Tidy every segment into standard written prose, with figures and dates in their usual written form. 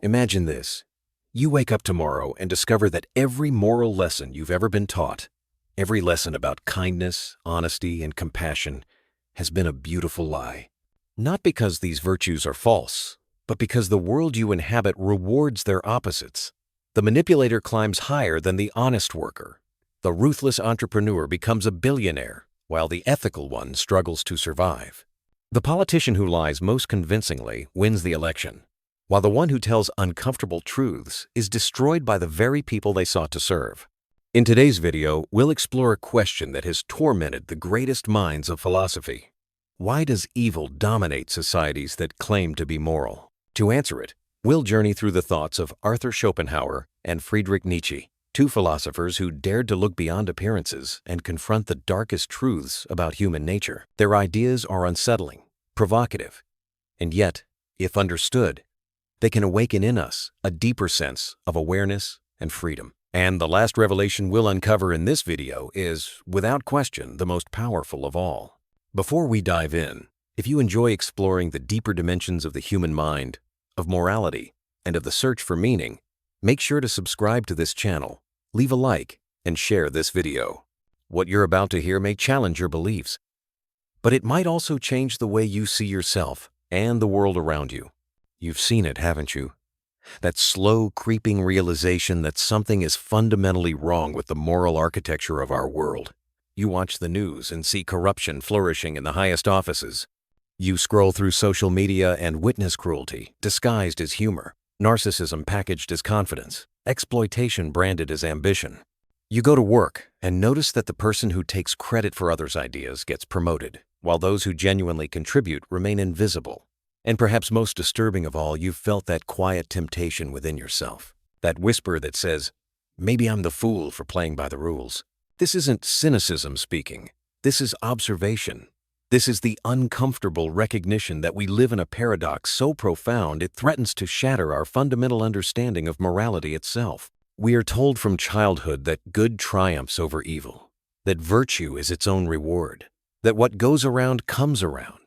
Imagine this. You wake up tomorrow and discover that every moral lesson you've ever been taught, every lesson about kindness, honesty, and compassion, has been a beautiful lie. Not because these virtues are false, but because the world you inhabit rewards their opposites. The manipulator climbs higher than the honest worker. The ruthless entrepreneur becomes a billionaire, while the ethical one struggles to survive. The politician who lies most convincingly wins the election, while the one who tells uncomfortable truths is destroyed by the very people they sought to serve. In today's video, we'll explore a question that has tormented the greatest minds of philosophy. Why does evil dominate societies that claim to be moral? To answer it, we'll journey through the thoughts of Arthur Schopenhauer and Friedrich Nietzsche, two philosophers who dared to look beyond appearances and confront the darkest truths about human nature. Their ideas are unsettling, provocative, and yet, if understood, they can awaken in us a deeper sense of awareness and freedom. And the last revelation we'll uncover in this video is, without question, the most powerful of all. Before we dive in, if you enjoy exploring the deeper dimensions of the human mind, of morality, and of the search for meaning, make sure to subscribe to this channel, leave a like, and share this video. What you're about to hear may challenge your beliefs, but it might also change the way you see yourself and the world around you. You've seen it, haven't you? That slow, creeping realization that something is fundamentally wrong with the moral architecture of our world. You watch the news and see corruption flourishing in the highest offices. You scroll through social media and witness cruelty disguised as humor, narcissism packaged as confidence, exploitation branded as ambition. You go to work and notice that the person who takes credit for others' ideas gets promoted, while those who genuinely contribute remain invisible. And perhaps most disturbing of all, you've felt that quiet temptation within yourself, that whisper that says, maybe I'm the fool for playing by the rules. This isn't cynicism speaking. This is observation. This is the uncomfortable recognition that we live in a paradox so profound it threatens to shatter our fundamental understanding of morality itself. We are told from childhood that good triumphs over evil, that virtue is its own reward, that what goes around comes around.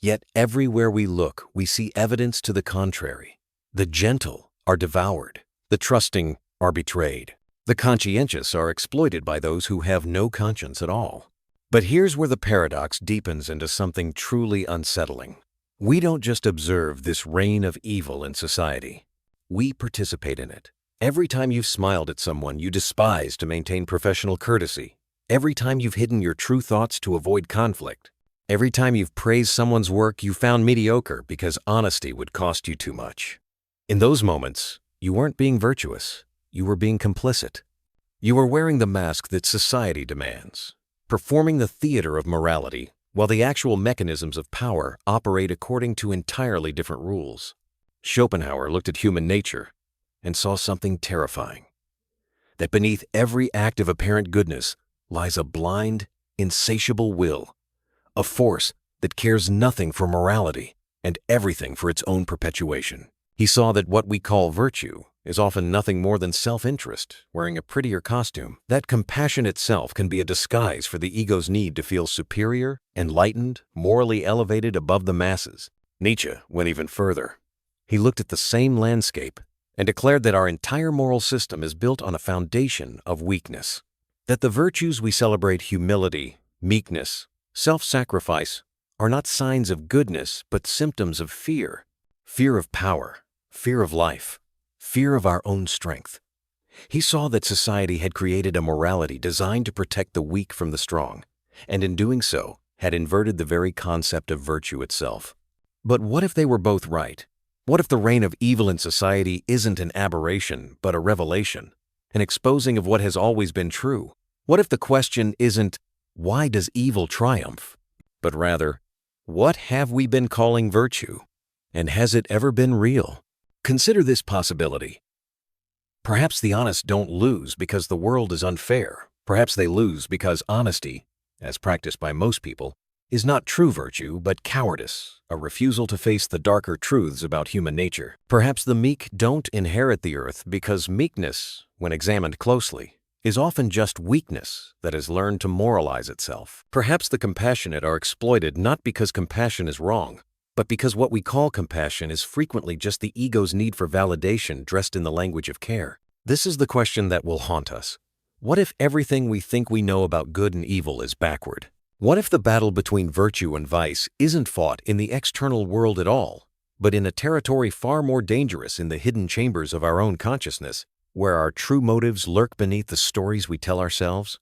Yet everywhere we look, we see evidence to the contrary. The gentle are devoured. The trusting are betrayed. The conscientious are exploited by those who have no conscience at all. But here's where the paradox deepens into something truly unsettling. We don't just observe this reign of evil in society. We participate in it. Every time you've smiled at someone you despise to maintain professional courtesy, every time you've hidden your true thoughts to avoid conflict, every time you've praised someone's work you found mediocre because honesty would cost you too much. In those moments, you weren't being virtuous. You were being complicit. You were wearing the mask that society demands, performing the theater of morality, while the actual mechanisms of power operate according to entirely different rules. Schopenhauer looked at human nature and saw something terrifying. That beneath every act of apparent goodness lies a blind, insatiable will, a force that cares nothing for morality and everything for its own perpetuation. He saw that what we call virtue is often nothing more than self-interest, wearing a prettier costume. That compassion itself can be a disguise for the ego's need to feel superior, enlightened, morally elevated above the masses. Nietzsche went even further. He looked at the same landscape and declared that our entire moral system is built on a foundation of weakness. That the virtues we celebrate, humility, meekness, self-sacrifice, are not signs of goodness but symptoms of fear. Fear of power, fear of life, fear of our own strength. He saw that society had created a morality designed to protect the weak from the strong, and in doing so, had inverted the very concept of virtue itself. But what if they were both right? What if the reign of evil in society isn't an aberration, but a revelation, an exposing of what has always been true? What if the question isn't, why does evil triumph? But rather, what have we been calling virtue? And has it ever been real? Consider this possibility. Perhaps the honest don't lose because the world is unfair. Perhaps they lose because honesty, as practiced by most people, is not true virtue but cowardice, a refusal to face the darker truths about human nature. Perhaps the meek don't inherit the earth because meekness, when examined closely, is often just weakness that has learned to moralize itself. Perhaps the compassionate are exploited not because compassion is wrong, but because what we call compassion is frequently just the ego's need for validation dressed in the language of care. This is the question that will haunt us. What if everything we think we know about good and evil is backward? What if the battle between virtue and vice isn't fought in the external world at all, but in a territory far more dangerous in the hidden chambers of our own consciousness, where our true motives lurk beneath the stories we tell ourselves?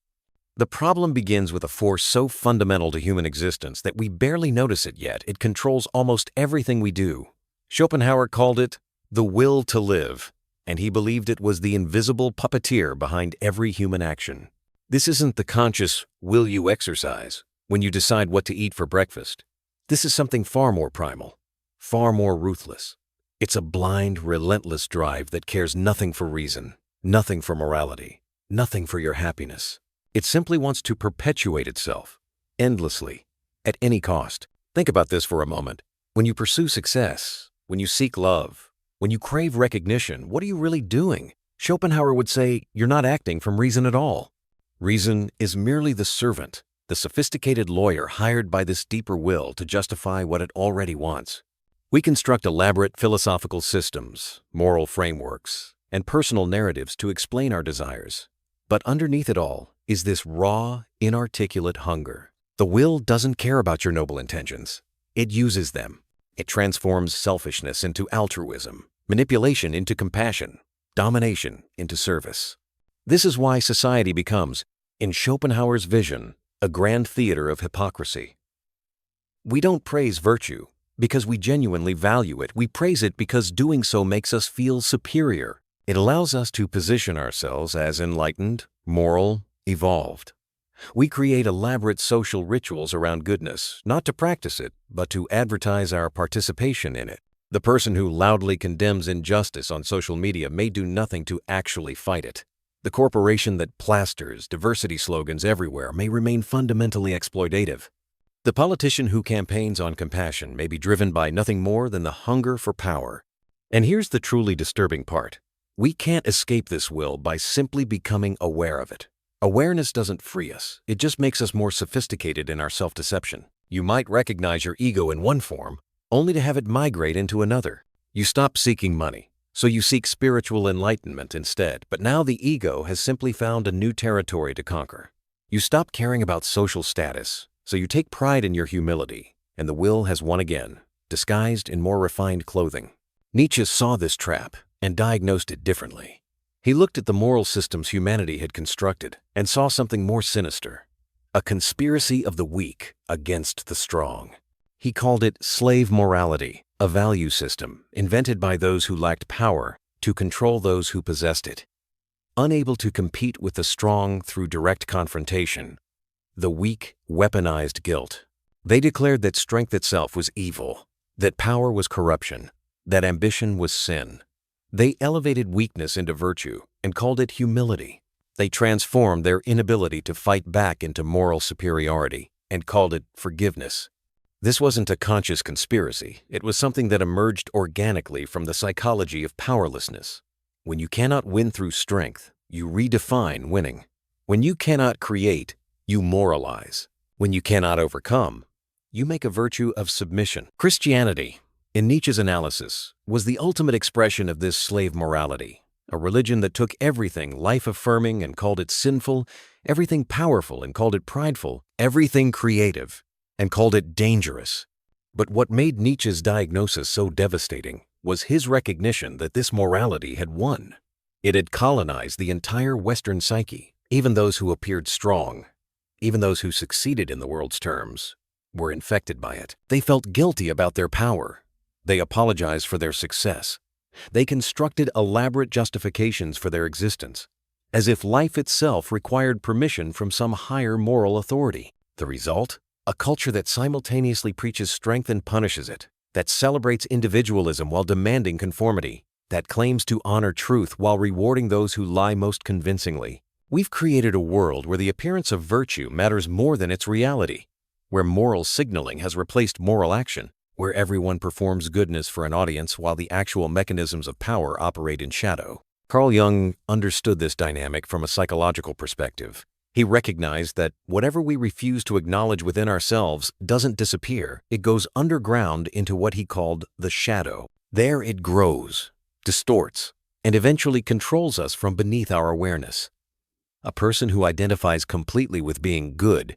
The problem begins with a force so fundamental to human existence that we barely notice it yet. It controls almost everything we do. Schopenhauer called it the will to live, and he believed it was the invisible puppeteer behind every human action. This isn't the conscious will you exercise when you decide what to eat for breakfast. This is something far more primal, far more ruthless. It's a blind, relentless drive that cares nothing for reason, nothing for morality, nothing for your happiness. It simply wants to perpetuate itself, endlessly, at any cost. Think about this for a moment. When you pursue success, when you seek love, when you crave recognition, what are you really doing? Schopenhauer would say, you're not acting from reason at all. Reason is merely the servant, the sophisticated lawyer hired by this deeper will to justify what it already wants. We construct elaborate philosophical systems, moral frameworks, and personal narratives to explain our desires. But underneath it all is this raw, inarticulate hunger. The will doesn't care about your noble intentions. It uses them. It transforms selfishness into altruism, manipulation into compassion, domination into service. This is why society becomes, in Schopenhauer's vision, a grand theater of hypocrisy. We don't praise virtue because we genuinely value it. We praise it because doing so makes us feel superior. It allows us to position ourselves as enlightened, moral, evolved. We create elaborate social rituals around goodness, not to practice it, but to advertise our participation in it. The person who loudly condemns injustice on social media may do nothing to actually fight it. The corporation that plasters diversity slogans everywhere may remain fundamentally exploitative. The politician who campaigns on compassion may be driven by nothing more than the hunger for power. And here's the truly disturbing part. We can't escape this will by simply becoming aware of it. Awareness doesn't free us. It just makes us more sophisticated in our self-deception. You might recognize your ego in one form, only to have it migrate into another. You stop seeking money, so you seek spiritual enlightenment instead. But now the ego has simply found a new territory to conquer. You stop caring about social status, so you take pride in your humility, and the will has won again, disguised in more refined clothing. Nietzsche saw this trap and diagnosed it differently. He looked at the moral systems humanity had constructed and saw something more sinister, a conspiracy of the weak against the strong. He called it slave morality, a value system invented by those who lacked power to control those who possessed it. Unable to compete with the strong through direct confrontation, the weak weaponized guilt. They declared that strength itself was evil, that power was corruption, that ambition was sin. They elevated weakness into virtue and called it humility. They transformed their inability to fight back into moral superiority and called it forgiveness. This wasn't a conscious conspiracy. It was something that emerged organically from the psychology of powerlessness. When you cannot win through strength, you redefine winning. When you cannot create, you moralize. When you cannot overcome, you make a virtue of submission. Christianity, in Nietzsche's analysis, was the ultimate expression of this slave morality, a religion that took everything life-affirming and called it sinful, everything powerful and called it prideful, everything creative and called it dangerous. But what made Nietzsche's diagnosis so devastating was his recognition that this morality had won. It had colonized the entire Western psyche. Even those who appeared strong, even those who succeeded in the world's terms, were infected by it. They felt guilty about their power. They apologized for their success. They constructed elaborate justifications for their existence, as if life itself required permission from some higher moral authority. The result? A culture that simultaneously preaches strength and punishes it, that celebrates individualism while demanding conformity, that claims to honor truth while rewarding those who lie most convincingly. We've created a world where the appearance of virtue matters more than its reality, where moral signaling has replaced moral action, where everyone performs goodness for an audience while the actual mechanisms of power operate in shadow. Carl Jung understood this dynamic from a psychological perspective. He recognized that whatever we refuse to acknowledge within ourselves doesn't disappear. It goes underground into what he called the shadow. There it grows, distorts, and eventually controls us from beneath our awareness. A person who identifies completely with being good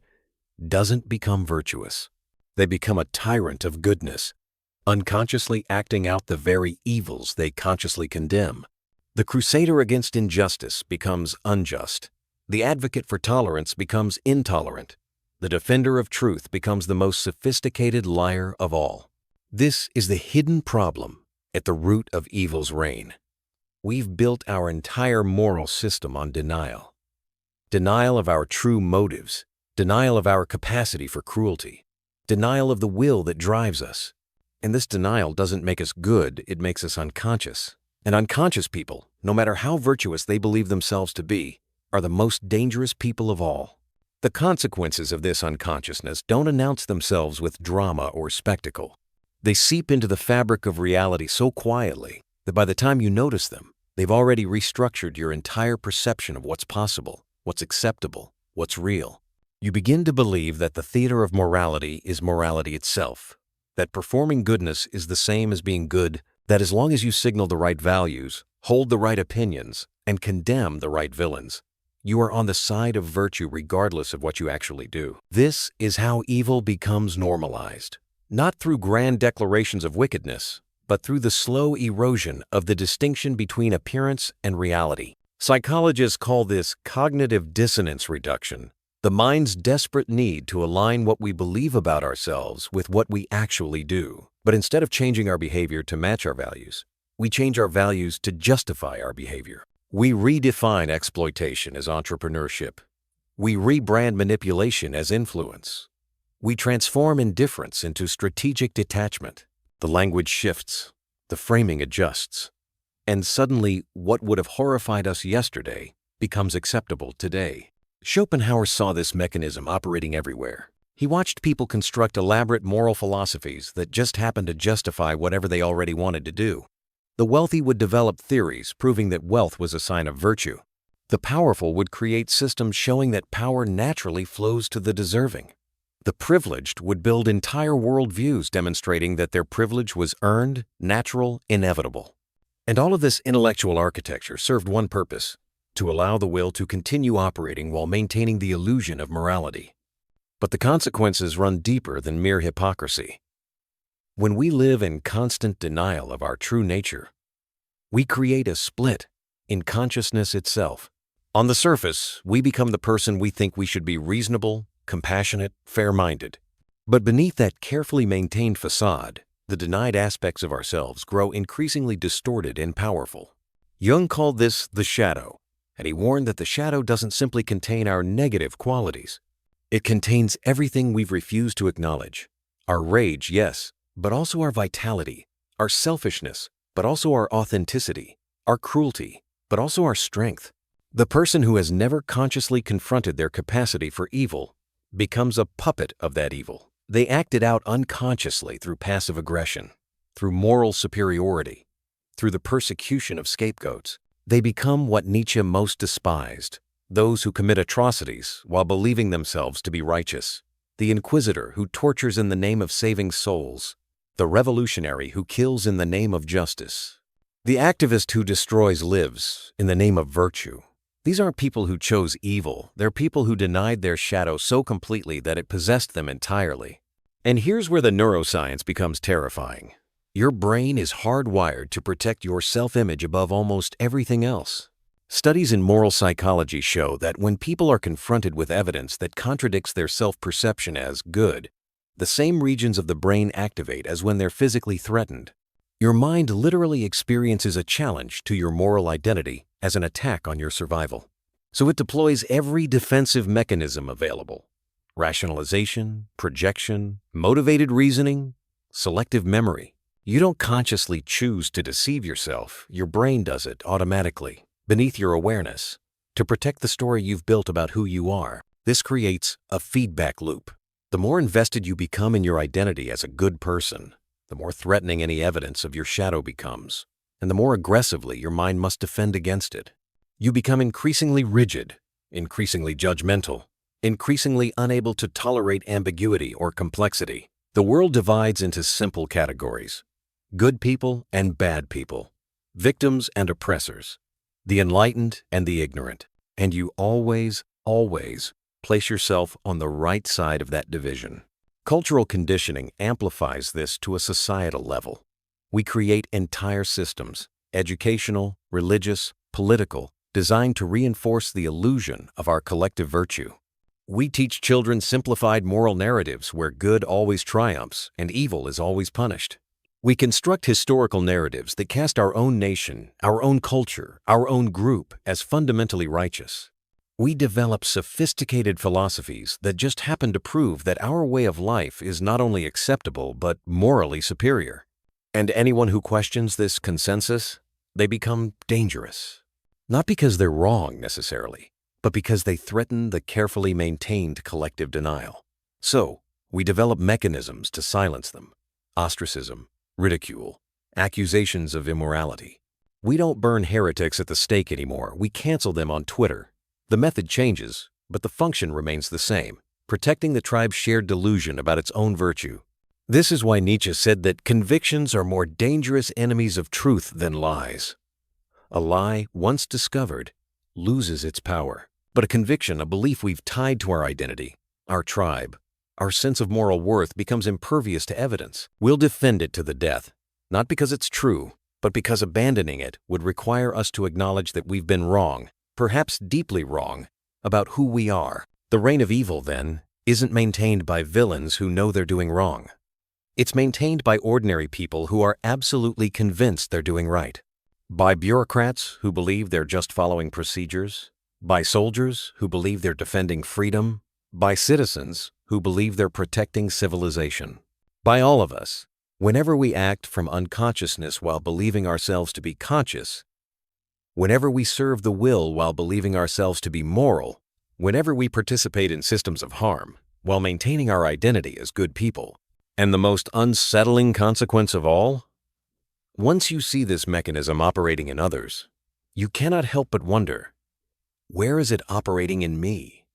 doesn't become virtuous. They become a tyrant of goodness, unconsciously acting out the very evils they consciously condemn. The crusader against injustice becomes unjust. The advocate for tolerance becomes intolerant. The defender of truth becomes the most sophisticated liar of all. This is the hidden problem at the root of evil's reign. We've built our entire moral system on denial. Denial of our true motives, denial of our capacity for cruelty, denial of the will that drives us. And this denial doesn't make us good, it makes us unconscious. And unconscious people, no matter how virtuous they believe themselves to be, are the most dangerous people of all. The consequences of this unconsciousness don't announce themselves with drama or spectacle. They seep into the fabric of reality so quietly that by the time you notice them, they've already restructured your entire perception of what's possible, what's acceptable, what's real. You begin to believe that the theater of morality is morality itself, that performing goodness is the same as being good, that as long as you signal the right values, hold the right opinions, and condemn the right villains, you are on the side of virtue regardless of what you actually do. This is how evil becomes normalized, not through grand declarations of wickedness, but through the slow erosion of the distinction between appearance and reality. Psychologists call this cognitive dissonance reduction, the mind's desperate need to align what we believe about ourselves with what we actually do. But instead of changing our behavior to match our values, we change our values to justify our behavior. We redefine exploitation as entrepreneurship. We rebrand manipulation as influence. We transform indifference into strategic detachment. The language shifts, the framing adjusts, and suddenly what would have horrified us yesterday becomes acceptable today. Schopenhauer saw this mechanism operating everywhere. He watched people construct elaborate moral philosophies that just happened to justify whatever they already wanted to do. The wealthy would develop theories proving that wealth was a sign of virtue. The powerful would create systems showing that power naturally flows to the deserving. The privileged would build entire worldviews demonstrating that their privilege was earned, natural, inevitable. And all of this intellectual architecture served one purpose: to allow the will to continue operating while maintaining the illusion of morality. But the consequences run deeper than mere hypocrisy. When we live in constant denial of our true nature, we create a split in consciousness itself. On the surface, we become the person we think we should be: reasonable, compassionate, fair-minded. But beneath that carefully maintained facade, the denied aspects of ourselves grow increasingly distorted and powerful. Jung called this the shadow, and he warned that the shadow doesn't simply contain our negative qualities. It contains everything we've refused to acknowledge. Our rage, yes, but also our vitality, our selfishness, but also our authenticity, our cruelty, but also our strength. The person who has never consciously confronted their capacity for evil becomes a puppet of that evil. They act it out unconsciously through passive aggression, through moral superiority, through the persecution of scapegoats. They become what Nietzsche most despised: those who commit atrocities while believing themselves to be righteous, the inquisitor who tortures in the name of saving souls, the revolutionary who kills in the name of justice, the activist who destroys lives in the name of virtue. These aren't people who chose evil, they're people who denied their shadow so completely that it possessed them entirely. And here's where the neuroscience becomes terrifying. Your brain is hardwired to protect your self-image above almost everything else. Studies in moral psychology show that when people are confronted with evidence that contradicts their self-perception as good, the same regions of the brain activate as when they're physically threatened. Your mind literally experiences a challenge to your moral identity as an attack on your survival. So it deploys every defensive mechanism available: rationalization, projection, motivated reasoning, selective memory. You don't consciously choose to deceive yourself, your brain does it automatically, beneath your awareness, to protect the story you've built about who you are. This creates a feedback loop. The more invested you become in your identity as a good person, the more threatening any evidence of your shadow becomes, and the more aggressively your mind must defend against it. You become increasingly rigid, increasingly judgmental, increasingly unable to tolerate ambiguity or complexity. The world divides into simple categories: good people and bad people, victims and oppressors, the enlightened and the ignorant. And you always place yourself on the right side of that division. Cultural conditioning amplifies this to a societal level. We create entire systems, educational, religious, political, designed to reinforce the illusion of our collective virtue. We teach children simplified moral narratives where good always triumphs and evil is always punished. We construct historical narratives that cast our own nation, our own culture, our own group as fundamentally righteous. We develop sophisticated philosophies that just happen to prove that our way of life is not only acceptable but morally superior. And anyone who questions this consensus, they become dangerous. Not because they're wrong necessarily, but because they threaten the carefully maintained collective denial. So, we develop mechanisms to silence them: ostracism, ridicule, accusations of immorality. We don't burn heretics at the stake anymore. We cancel them on Twitter. The method changes, but the function remains the same: protecting the tribe's shared delusion about its own virtue. This is why Nietzsche said that convictions are more dangerous enemies of truth than lies. A lie, once discovered, loses its power. But a conviction, a belief we've tied to our identity, our tribe, our sense of moral worth, becomes impervious to evidence. We'll defend it to the death, not because it's true, but because abandoning it would require us to acknowledge that we've been wrong, perhaps deeply wrong, about who we are. The reign of evil, then, isn't maintained by villains who know they're doing wrong. It's maintained by ordinary people who are absolutely convinced they're doing right. By bureaucrats who believe they're just following procedures. By soldiers who believe they're defending freedom. By citizens who believe they're protecting civilization. By all of us, whenever we act from unconsciousness while believing ourselves to be conscious, whenever we serve the will while believing ourselves to be moral, whenever we participate in systems of harm while maintaining our identity as good people. And the most unsettling consequence of all? Once you see this mechanism operating in others, you cannot help but wonder, where is it operating in me?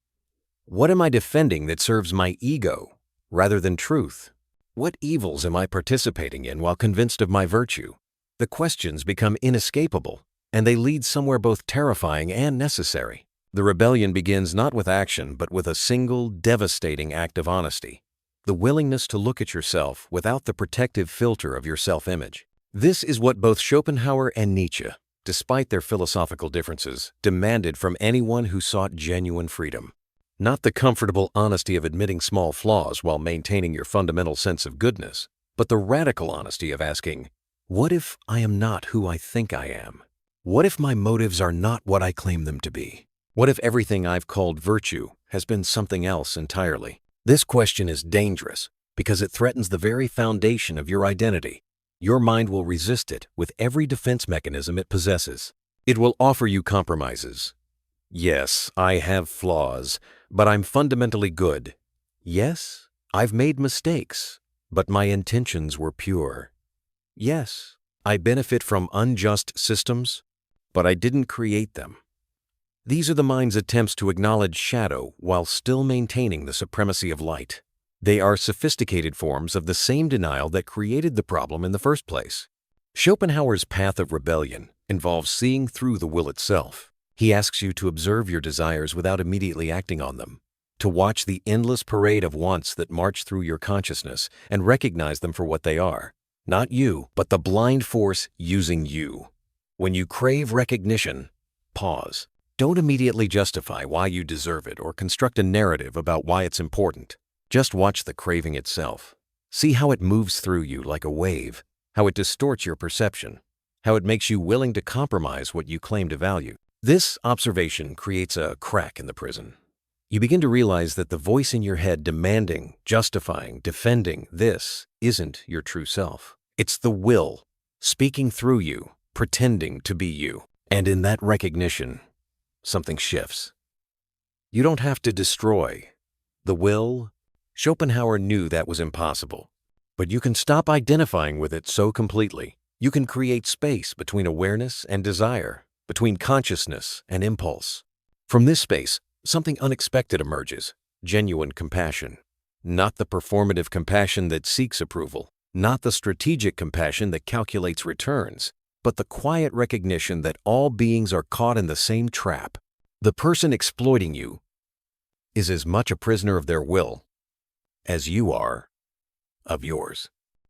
What am I defending that serves my ego rather than truth? What evils am I participating in while convinced of my virtue? The questions become inescapable, and they lead somewhere both terrifying and necessary. The rebellion begins not with action, but with a single, devastating act of honesty: the willingness to look at yourself without the protective filter of your self-image. This is what both Schopenhauer and Nietzsche, despite their philosophical differences, demanded from anyone who sought genuine freedom. Not the comfortable honesty of admitting small flaws while maintaining your fundamental sense of goodness, but the radical honesty of asking, what if I am not who I think I am? What if my motives are not what I claim them to be? What if everything I've called virtue has been something else entirely? This question is dangerous because it threatens the very foundation of your identity. Your mind will resist it with every defense mechanism it possesses. It will offer you compromises. Yes, I have flaws, but I'm fundamentally good. Yes, I've made mistakes, but my intentions were pure. Yes, I benefit from unjust systems, but I didn't create them. These are the mind's attempts to acknowledge shadow while still maintaining the supremacy of light. They are sophisticated forms of the same denial that created the problem in the first place. Schopenhauer's path of rebellion involves seeing through the will itself. He asks you to observe your desires without immediately acting on them, to watch the endless parade of wants that march through your consciousness and recognize them for what they are. Not you, but the blind force using you. When you crave recognition, pause. Don't immediately justify why you deserve it or construct a narrative about why it's important. Just watch the craving itself. See how it moves through you like a wave, how it distorts your perception, how it makes you willing to compromise what you claim to value. This observation creates a crack in the prison. You begin to realize that the voice in your head demanding, justifying, defending this isn't your true self. It's the will, speaking through you, pretending to be you. And in that recognition, something shifts. You don't have to destroy the will. Schopenhauer knew that was impossible, but you can stop identifying with it so completely. You can create space between awareness and desire, between consciousness and impulse. From this space, Something unexpected emerges, genuine compassion. Not the performative compassion that seeks approval, not the strategic compassion that calculates returns, but the quiet recognition that all beings are caught in the same trap. The person exploiting you is as much a prisoner of their will as you are of yours.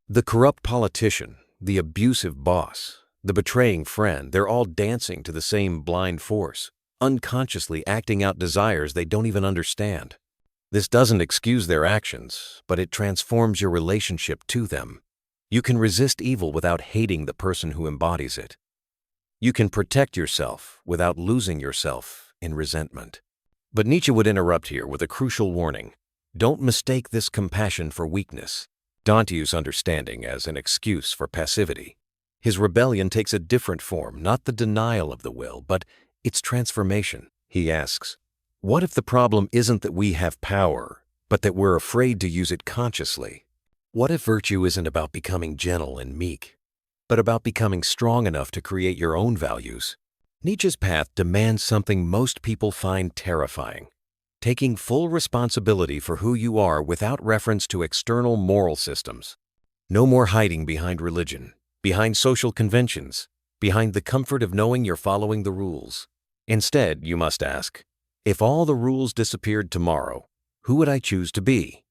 The corrupt politician, the abusive boss, the betraying friend, they're all dancing to the same blind force, unconsciously acting out desires they don't even understand. This doesn't excuse their actions, but it transforms your relationship to them. You can resist evil without hating the person who embodies it. You can protect yourself without losing yourself in resentment. But Nietzsche would interrupt here with a crucial warning. Don't mistake this compassion for weakness. Dante's understanding as an excuse for passivity. His rebellion takes a different form, not the denial of the will, but its transformation. He asks, what if the problem isn't that we have power, but that we're afraid to use it consciously? What if virtue isn't about becoming gentle and meek, but about becoming strong enough to create your own values? Nietzsche's path demands something most people find terrifying: taking full responsibility for who you are without reference to external moral systems. No more hiding behind religion, behind social conventions, behind the comfort of knowing you're following the rules. Instead, you must ask, if all the rules disappeared tomorrow, who would I choose to be?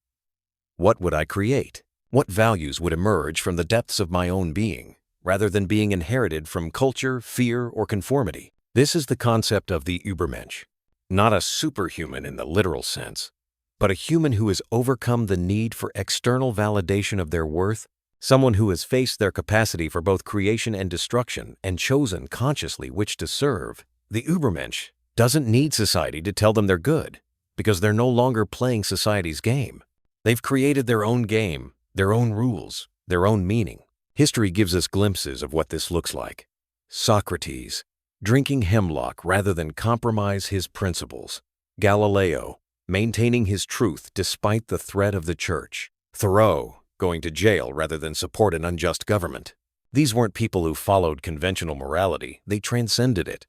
What would I create? What values would emerge from the depths of my own being, rather than being inherited from culture, fear, or conformity? This is the concept of the ubermensch. Not a superhuman in the literal sense, but a human who has overcome the need for external validation of their worth, someone who has faced their capacity for both creation and destruction and chosen consciously which to serve. The ubermensch doesn't need society to tell them they're good, because they're no longer playing society's game. They've created their own game, their own rules, their own meaning. History gives us glimpses of what this looks like. Socrates, drinking hemlock rather than compromise his principles. Galileo, maintaining his truth despite the threat of the church. Thoreau, going to jail rather than support an unjust government. These weren't people who followed conventional morality, they transcended it.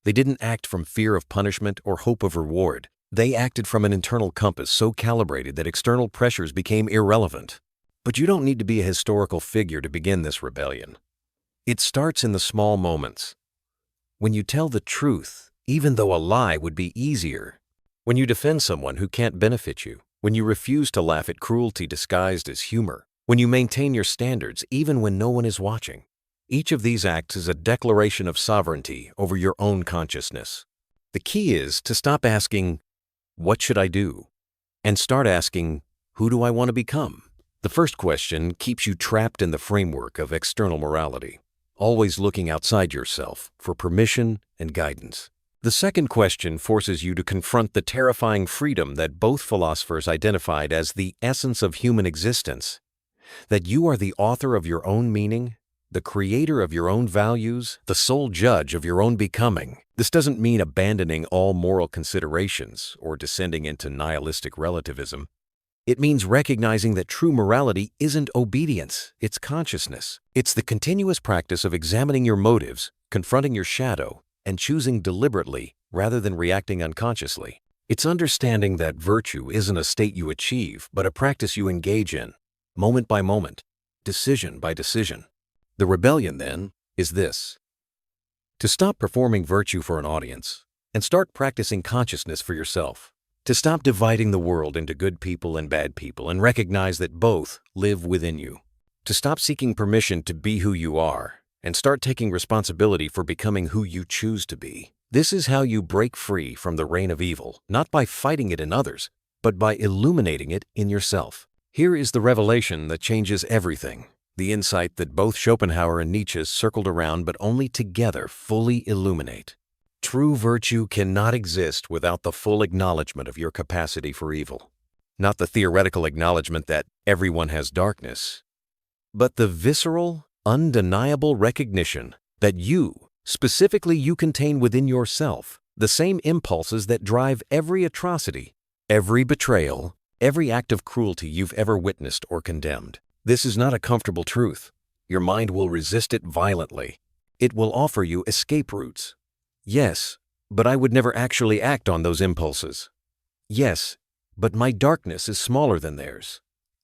They didn't act from fear of punishment or hope of reward. They acted from an internal compass so calibrated that external pressures became irrelevant. But you don't need to be a historical figure to begin this rebellion. It starts in the small moments. When you tell the truth, even though a lie would be easier. When you defend someone who can't benefit you. When you refuse to laugh at cruelty disguised as humor. When you maintain your standards even when no one is watching. Each of these acts is a declaration of sovereignty over your own consciousness. The key is to stop asking, "What should I do?" and start asking, "Who do I want to become?" The first question keeps you trapped in the framework of external morality, always looking outside yourself for permission and guidance. The second question forces you to confront the terrifying freedom that both philosophers identified as the essence of human existence, that you are the author of your own meaning, the creator of your own values, the sole judge of your own becoming. This doesn't mean abandoning all moral considerations or descending into nihilistic relativism. It means recognizing that true morality isn't obedience, it's consciousness. It's the continuous practice of examining your motives, confronting your shadow, and choosing deliberately rather than reacting unconsciously. It's understanding that virtue isn't a state you achieve, but a practice you engage in, moment by moment, decision by decision. The rebellion, then, is this: to stop performing virtue for an audience and start practicing consciousness for yourself. To stop dividing the world into good people and bad people and recognize that both live within you. To stop seeking permission to be who you are and start taking responsibility for becoming who you choose to be. This is how you break free from the reign of evil, not by fighting it in others, but by illuminating it in yourself. Here is the revelation that changes everything. The insight that both Schopenhauer and Nietzsche circled around but only together fully illuminate. True virtue cannot exist without the full acknowledgement of your capacity for evil. Not the theoretical acknowledgement that everyone has darkness, but the visceral, undeniable recognition that you, specifically you contain within yourself, the same impulses that drive every atrocity, every betrayal, every act of cruelty you've ever witnessed or condemned. This is not a comfortable truth. Your mind will resist it violently. It will offer you escape routes. Yes, But I would never actually act on those impulses. Yes, but my darkness is smaller than theirs.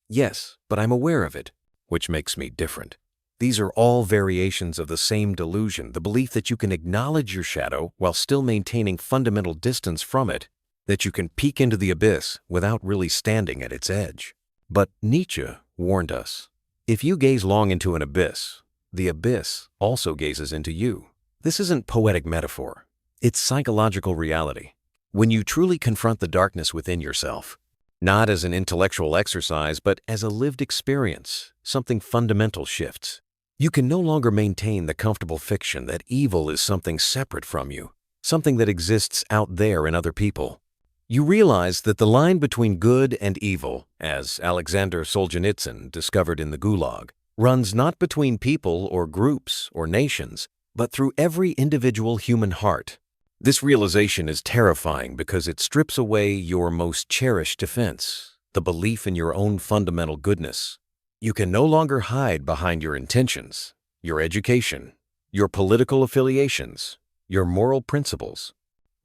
Yes, but I'm aware of it, which makes me different. These are all variations of the same delusion, the belief that you can acknowledge your shadow while still maintaining fundamental distance from it, that you can peek into the abyss without really standing at its edge. But Nietzsche warned us, if you gaze long into an abyss, the abyss also gazes into you. This isn't poetic metaphor. It's psychological reality. When you truly confront the darkness within yourself, not as an intellectual exercise, but as a lived experience, something fundamental shifts. You can no longer maintain the comfortable fiction that evil is something separate from you, something that exists out there in other people. You realize that the line between good and evil, as Alexander Solzhenitsyn discovered in the Gulag, runs not between people or groups or nations, but through every individual human heart. This realization is terrifying because it strips away your most cherished defense, the belief in your own fundamental goodness. You can no longer hide behind your intentions, your education, your political affiliations, your moral principles.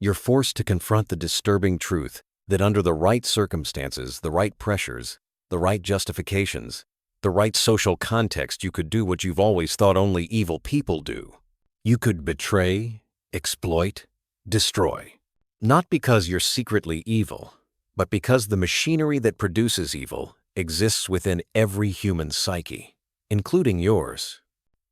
You're forced to confront the disturbing truth that under the right circumstances, the right pressures, the right justifications, the right social context, you could do what you've always thought only evil people do. You could betray, exploit, destroy. Not because you're secretly evil, but because the machinery that produces evil exists within every human psyche, including yours.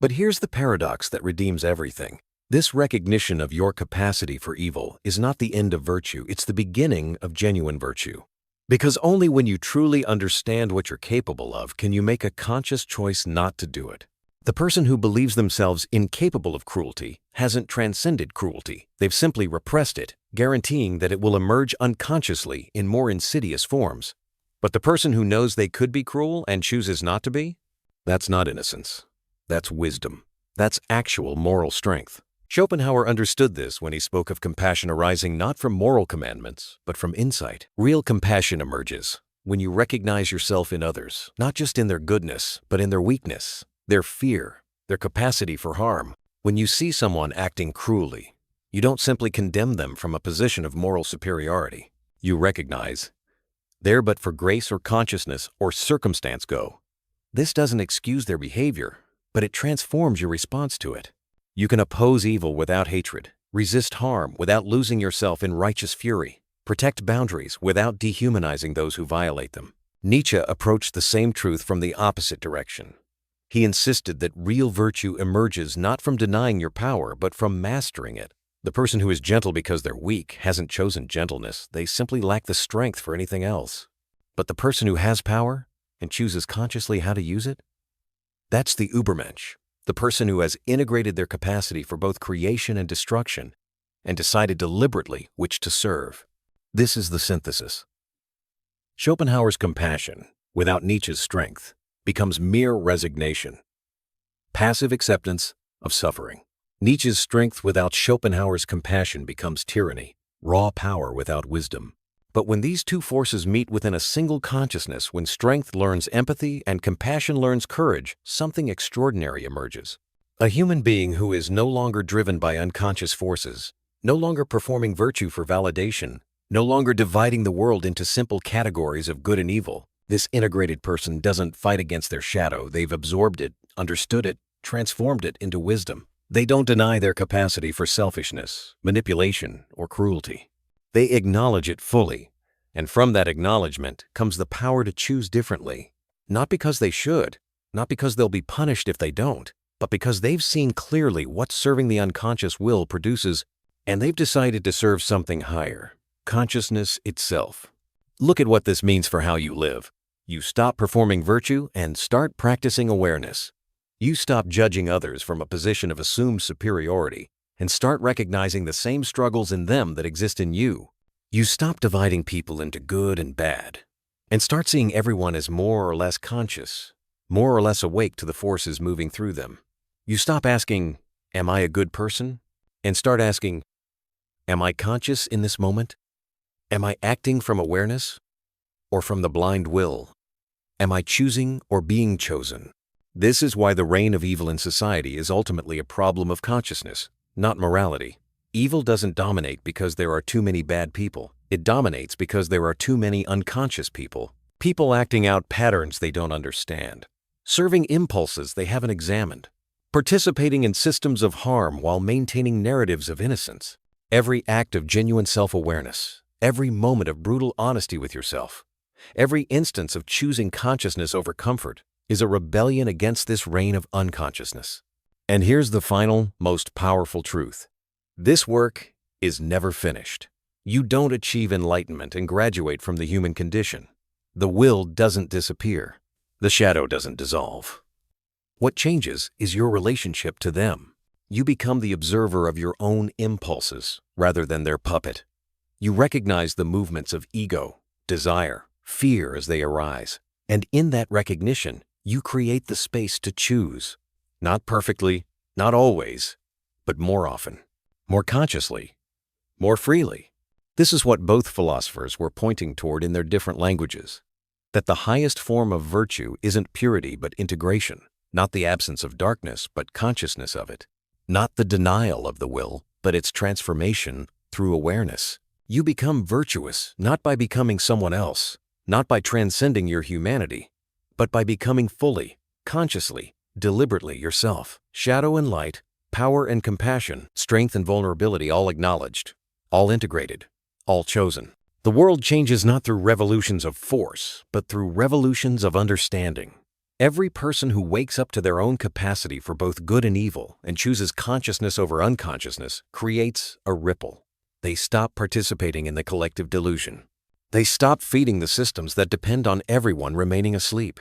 But here's the paradox that redeems everything. This recognition of your capacity for evil is not the end of virtue, it's the beginning of genuine virtue. Because only when you truly understand what you're capable of can you make a conscious choice not to do it. The person who believes themselves incapable of cruelty hasn't transcended cruelty. They've simply repressed it, guaranteeing that it will emerge unconsciously in more insidious forms. But the person who knows they could be cruel and chooses not to be? That's not innocence. That's wisdom. That's actual moral strength. Schopenhauer understood this when he spoke of compassion arising not from moral commandments, but from insight. Real compassion emerges when you recognize yourself in others, not just in their goodness, but in their weakness, their fear, their capacity for harm. When you see someone acting cruelly, you don't simply condemn them from a position of moral superiority. You recognize, there but for grace or consciousness or circumstance go. This doesn't excuse their behavior, but it transforms your response to it. You can oppose evil without hatred, resist harm without losing yourself in righteous fury, protect boundaries without dehumanizing those who violate them. Nietzsche approached the same truth from the opposite direction. He insisted that real virtue emerges not from denying your power, but from mastering it. The person who is gentle because they're weak hasn't chosen gentleness, they simply lack the strength for anything else. But the person who has power and chooses consciously how to use it, that's the ubermensch, the person who has integrated their capacity for both creation and destruction and decided deliberately which to serve. This is the synthesis. Schopenhauer's compassion, without Nietzsche's strength, becomes mere resignation, passive acceptance of suffering. Nietzsche's strength without Schopenhauer's compassion becomes tyranny, raw power without wisdom. But when these two forces meet within a single consciousness, when strength learns empathy and compassion learns courage, something extraordinary emerges. A human being who is no longer driven by unconscious forces, no longer performing virtue for validation, no longer dividing the world into simple categories of good and evil. This integrated person doesn't fight against their shadow. They've absorbed it, understood it, transformed it into wisdom. They don't deny their capacity for selfishness, manipulation, or cruelty. They acknowledge it fully, and from that acknowledgement comes the power to choose differently. Not because they should, not because they'll be punished if they don't, but because they've seen clearly what serving the unconscious will produces, and they've decided to serve something higher, consciousness itself. Look at what this means for how you live. You stop performing virtue and start practicing awareness. You stop judging others from a position of assumed superiority and start recognizing the same struggles in them that exist in you. You stop dividing people into good and bad and start seeing everyone as more or less conscious, more or less awake to the forces moving through them. You stop asking, "Am I a good person?" and start asking, "Am I conscious in this moment? Am I acting from awareness or from the blind will? Am I choosing or being chosen?" This is why the reign of evil in society is ultimately a problem of consciousness, not morality. Evil doesn't dominate because there are too many bad people. It dominates because there are too many unconscious people. People acting out patterns they don't understand. Serving impulses they haven't examined. Participating in systems of harm while maintaining narratives of innocence. Every act of genuine self-awareness, every moment of brutal honesty with yourself, every instance of choosing consciousness over comfort is a rebellion against this reign of unconsciousness. And here's the final, most powerful truth. This work is never finished. You don't achieve enlightenment and graduate from the human condition. The will doesn't disappear. The shadow doesn't dissolve. What changes is your relationship to them. You become the observer of your own impulses rather than their puppet. You recognize the movements of ego, desire, fear as they arise. And in that recognition, you create the space to choose. Not perfectly, not always, but more often, more consciously, more freely. This is what both philosophers were pointing toward in their different languages. That the highest form of virtue isn't purity but integration, not the absence of darkness but consciousness of it, not the denial of the will but its transformation through awareness. You become virtuous not by becoming someone else, not by transcending your humanity, but by becoming fully, consciously, deliberately yourself. Shadow and light, power and compassion, strength and vulnerability all acknowledged, all integrated, all chosen. The world changes not through revolutions of force, but through revolutions of understanding. Every person who wakes up to their own capacity for both good and evil and chooses consciousness over unconsciousness creates a ripple. They stop participating in the collective delusion. They stop feeding the systems that depend on everyone remaining asleep.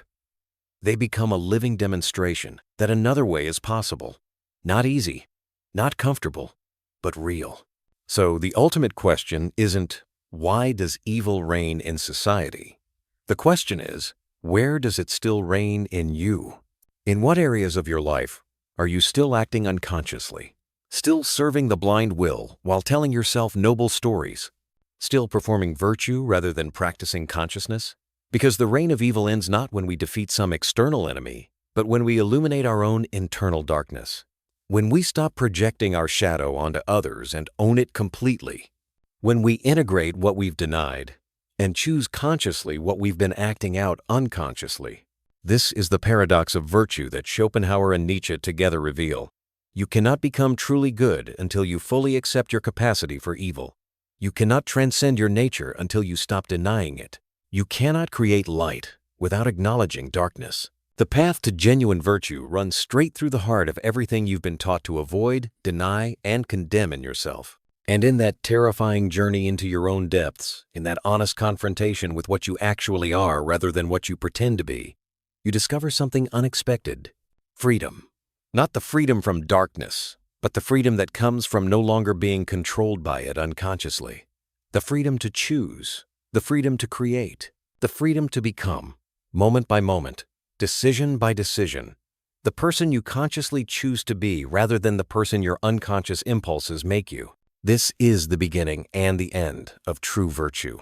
They become a living demonstration that another way is possible. Not easy, not comfortable, but real. So the ultimate question isn't, why does evil reign in society? The question is, where does it still reign in you? In what areas of your life are you still acting unconsciously? Still serving the blind will while telling yourself noble stories? Still performing virtue rather than practicing consciousness? Because the reign of evil ends not when we defeat some external enemy, but when we illuminate our own internal darkness. When we stop projecting our shadow onto others and own it completely. When we integrate what we've denied and choose consciously what we've been acting out unconsciously. This is the paradox of virtue that Schopenhauer and Nietzsche together reveal. You cannot become truly good until you fully accept your capacity for evil. You cannot transcend your nature until you stop denying it. You cannot create light without acknowledging darkness. The path to genuine virtue runs straight through the heart of everything you've been taught to avoid, deny, and condemn in yourself. And in that terrifying journey into your own depths, in that honest confrontation with what you actually are rather than what you pretend to be, you discover something unexpected. Freedom. Not the freedom from darkness, but the freedom that comes from no longer being controlled by it unconsciously. The freedom to choose, the freedom to create, the freedom to become, moment by moment, decision by decision, the person you consciously choose to be rather than the person your unconscious impulses make you. This is the beginning and the end of true virtue.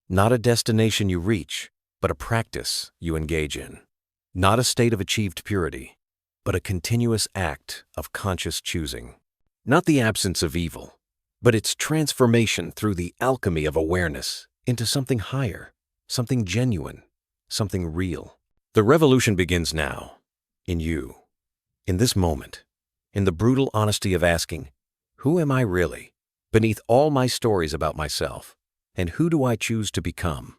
Not a destination you reach, but a practice you engage in. Not a state of achieved purity, but a continuous act of conscious choosing. Not the absence of evil, but its transformation through the alchemy of awareness into something higher, something genuine, something real. The revolution begins now, in you, in this moment, in the brutal honesty of asking, who am I really, beneath all my stories about myself, and who do I choose to become?